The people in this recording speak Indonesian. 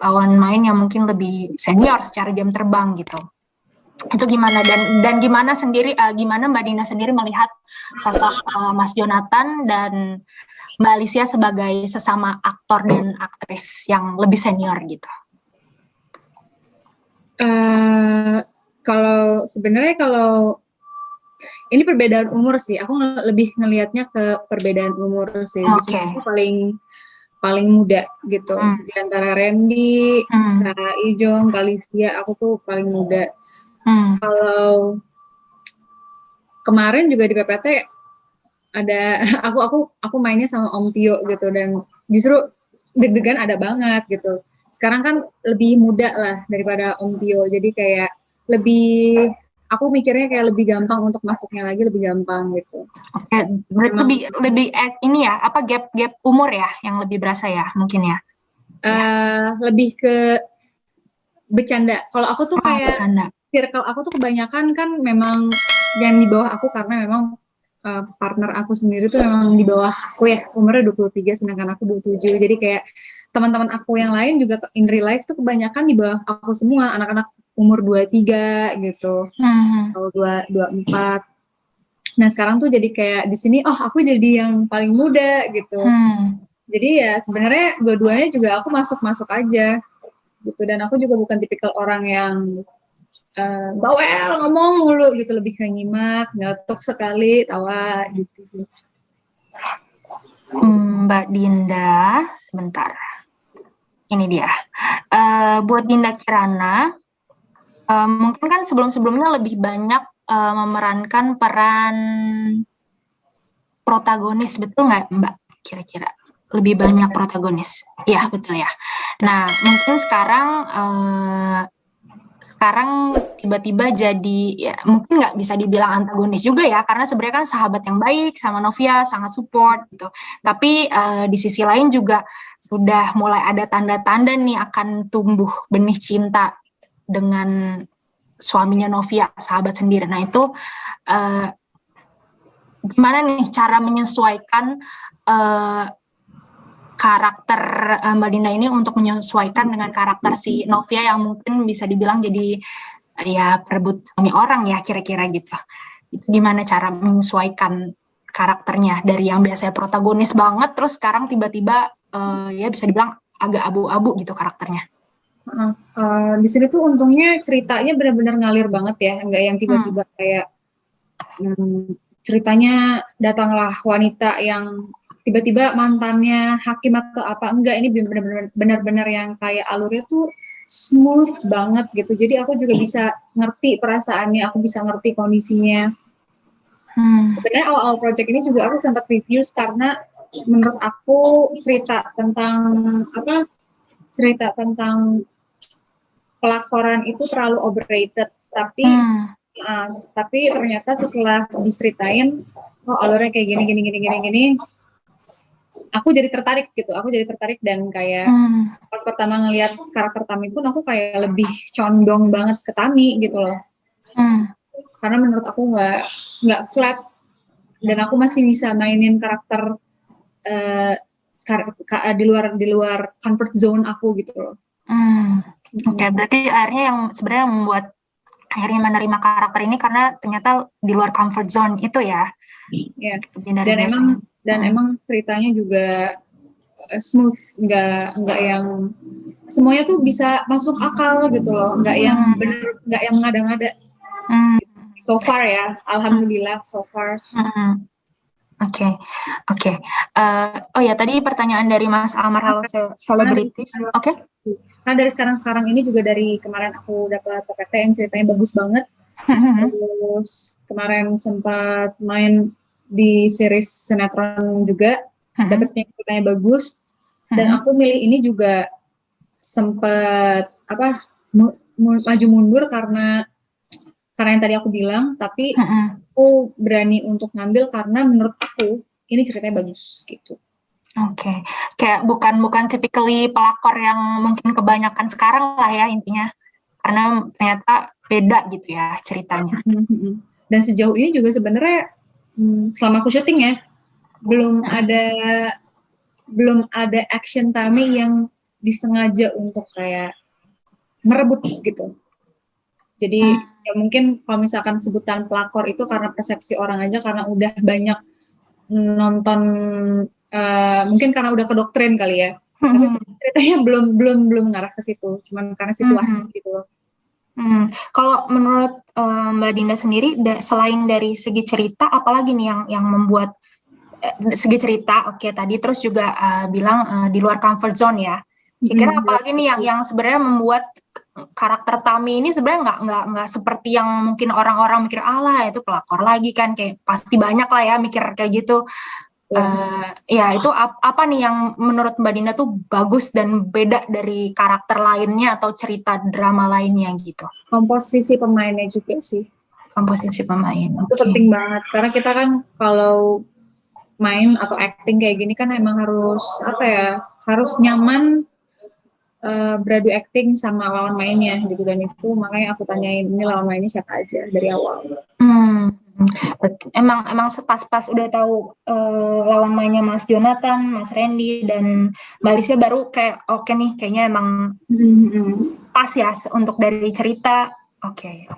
kawan main yang mungkin lebih senior secara jam terbang gitu. Itu gimana dan gimana Mbak Dina sendiri melihat sosok Mas Jonathan dan Mbak Alicia sebagai sesama aktor dan aktris yang lebih senior gitu? Kalau ini perbedaan umur sih, aku lebih ngelihatnya ke perbedaan umur sih. Di sini aku paling muda gitu. Di antara Randy, Kak Ijong, Kak Alicia, aku tuh paling muda. Kalau kemarin juga di PPT ada aku mainnya sama Om Tio gitu, dan justru deg-degan ada banget gitu. Sekarang kan lebih muda lah daripada Om Tio, jadi kayak aku mikirnya kayak lebih gampang untuk masuknya lagi, lebih gampang gitu. Oke, lebih ini ya, apa gap umur ya yang lebih berasa ya mungkin ya? Lebih ke bercanda. Kalau aku tuh kayak bercanda. Circle aku tuh kebanyakan kan memang yang di bawah aku, karena memang partner aku sendiri tuh memang di bawah aku ya, umurnya 23 sedangkan aku 27. Jadi kayak teman-teman aku yang lain juga in real life tuh kebanyakan di bawah aku semua, anak-anak umur 23 gitu. Atau 24. Nah, sekarang tuh jadi kayak di sini aku jadi yang paling muda gitu. Jadi ya sebenarnya dua-duanya juga aku masuk aja gitu, dan aku juga bukan tipikal orang yang bawel ngomong mulu gitu, lebih ke nyimak, ngetok sekali, tawa gitu sih. Mbak Dinda, sebentar. Ini dia. Buat Dinda Kirana, mungkin kan sebelum-sebelumnya lebih banyak memerankan peran protagonis, betul nggak Mbak? Kira-kira lebih banyak protagonis. Iya, betul ya. Nah, mungkin sekarang tiba-tiba jadi, ya mungkin nggak bisa dibilang antagonis juga ya, karena sebenarnya kan sahabat yang baik sama Novia, sangat support gitu. Tapi di sisi lain juga sudah mulai ada tanda-tanda nih akan tumbuh benih cinta dengan suaminya Novia, sahabat sendiri. Nah itu gimana nih cara menyesuaikan karakter Mbak Dinda ini untuk menyesuaikan dengan karakter si Novia yang mungkin bisa dibilang jadi ya perebut suami orang ya, kira-kira gitu. Itu gimana cara menyesuaikan karakternya dari yang biasanya protagonis banget terus sekarang tiba-tiba ya bisa dibilang agak abu-abu gitu karakternya. Di sini tuh untungnya ceritanya benar-benar ngalir banget ya, enggak yang tiba-tiba kayak ceritanya datanglah wanita yang tiba-tiba mantannya hakim atau apa, enggak, ini benar-benar yang kayak alurnya tuh smooth banget gitu. Jadi aku juga bisa ngerti perasaannya, aku bisa ngerti kondisinya. Sebenarnya awal project ini juga aku sempat reviews karena menurut aku cerita tentang pelakoran itu terlalu overrated, tapi ternyata setelah diceritain alurnya kayak gini, aku jadi tertarik dan kayak pas pertama ngelihat karakter Tami pun aku kayak lebih condong banget ke Tami gitu loh. Karena menurut aku nggak flat, dan aku masih bisa mainin karakter di luar comfort zone aku gitu loh. Oke, berarti akhirnya yang sebenarnya membuat akhirnya menerima karakter ini karena ternyata di luar comfort zone itu ya. Iya. Dan emang ceritanya juga smooth, nggak yang semuanya tuh bisa masuk akal gitu loh, nggak yang mengada-ngada. So far ya, alhamdulillah so far. Oke. Oh ya, tadi pertanyaan dari Mas Amar, halo selebritis. Oke. Nah, dari sekarang ini juga dari kemarin aku dapat PPT yang ceritanya bagus banget. Terus kemarin sempat main di series sinetron juga, dapetnya ceritanya bagus. Dan aku milih ini juga sempat maju mundur karena yang tadi aku bilang, tapi aku berani untuk ngambil karena menurut aku ini ceritanya bagus gitu. Oke. Kayak bukan typically pelakor yang mungkin kebanyakan sekarang lah ya intinya, karena ternyata beda gitu ya ceritanya. Dan sejauh ini juga sebenarnya selama aku syuting ya belum ada action Tami yang disengaja untuk kayak merebut gitu. Jadi ya mungkin kalau misalkan sebutan pelakor itu karena persepsi orang aja, karena udah banyak nonton, mungkin karena udah kedoktrin kali ya. Tapi ceritanya belum ngarah ke situ, cuman karena situasi gitu. Kalau menurut Mbak Dinda sendiri, selain dari segi cerita, apalagi nih yang membuat segi cerita, oke, tadi terus juga bilang di luar comfort zone ya. Kira-kira apalagi nih yang sebenarnya membuat karakter Tami ini sebenarnya nggak seperti yang mungkin orang-orang mikir, alah itu pelakor lagi kan, kayak pasti banyak lah ya mikir kayak gitu. Ya itu apa nih yang menurut Mbak Dinda tuh bagus dan beda dari karakter lainnya atau cerita drama lainnya gitu? Komposisi pemainnya juga sih. Komposisi pemain. Itu penting banget karena kita kan kalau main atau acting kayak gini kan emang harus harus nyaman beradu acting sama lawan mainnya gitu, dan itu makanya aku tanyain ini lawan mainnya siapa aja dari awal. Emang pas udah tahu lawan mainnya Mas Jonathan, Mas Randy dan Mbak Alicia baru kayak oke nih kayaknya emang pas ya untuk dari cerita. Oke.